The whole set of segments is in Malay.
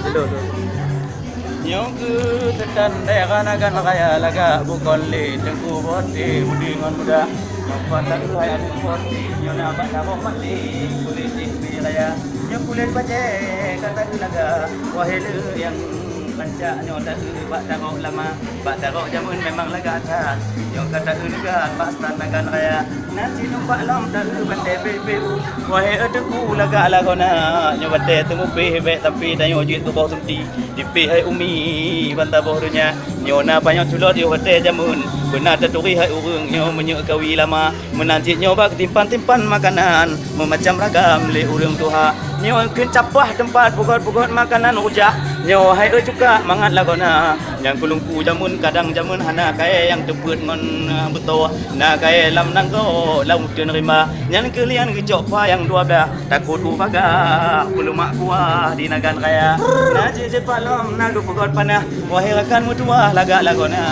Betul, betul. Nyong ke tekan daerah nagan raya laga bukan le tengku bote budingan muda mempatah hai adu bote nyong nak nak mati kulit di raya nyong kulit baje kata laga wahelu yang Pancak nyo tak bak tarok lama bak tarok jamun memang laga atas nyo kata juga bak stan nagan raya nasi numpak lam tak bate bebe wahai adeku laga lagona nyo bate temu pe be tapi tanyo jit tu bau senti dipe hai umi banta boh dunia nyo na banyak culot yo bate jamun benar taturi hai urung nyo menyuk kawi lama menanjit nyo bak timpan-timpan makanan memacam ragam le urung tuha nyo kencapah tempat pugot-pugot makanan rujak nyo hai juga mangat lagona yang kulungku jamun kadang jamun hana kae yang teput ngon betul na kae lam nang ko lam teu nerima nyan kelian gejok pa yang 12 takut upaga pulumak kuah di nagan raya na je palom na du pugot panah wahai rakan mutua laga lagona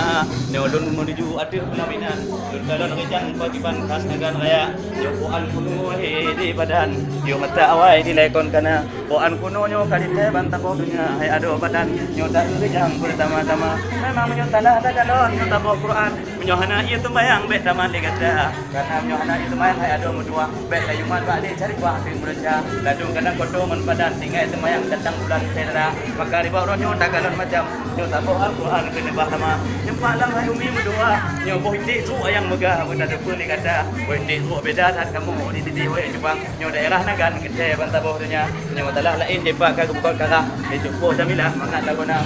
nyo lun menuju ada pelaminan lun kalon rejan pagiban khas nagan raya yo puan kuno he di badan yo mata awai di lekon kana puan kuno nyo kali te bantang ko dunia hai ado badan nyo tak rejang bersama-sama memang menyo talah tak calon nyo tabok Quran menyo hana ieu tembayang bet taman legada karena menyo hana ieu tembayang hai ado mutua bet layuman bak le cari kuah ting bereja ladung kadang kodo men badan tinggal tembayang datang bulan sedara maka riba nyo tak calon macam nyo tabok Al-Quran kena bahama nyempak lang hai umi mudua nyo boh indik su ayang megah benda depe legada boh indik su beda tak kamu di titi we jubang nyo daerah nagan gede bantaboh dunia nyo talah lain depa ka bukan karah cukup jamilah mangat lagona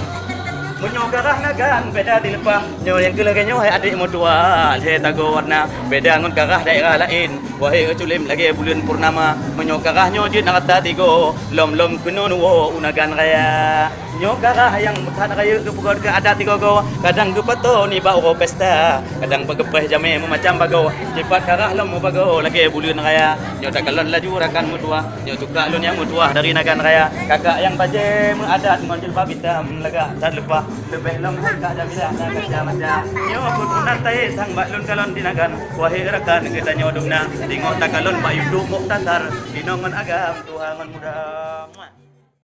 menyo garah nagan beda dilepah nyo yang kelage nyo hai adik mutua he tago warna beda ngon garah daerah lain wahai culim lagi bulan purnama menyo garah nyo je nak kata tigo lom kuno nuwo unagan raya nyo garah yang muthan raya ke pugod ke adat tigo go kadang ke pato ni ba oro pesta kadang pegepeh jame macam bago cepat garah lom bago lagi bulan raya nyo tak kalon laju rakan mutua nyo juga lun yang mutua dari nagan raya kakak yang baje adat ngon jilbab hitam laga tak lepas lebih lom kakak jamilah nak kerja macam nyo pun nantai sang baklun kalon dinagan wahai rakan kita nyo dumna tengok tak kalon bayuduk muktasar dinongon agam Tuhan muda.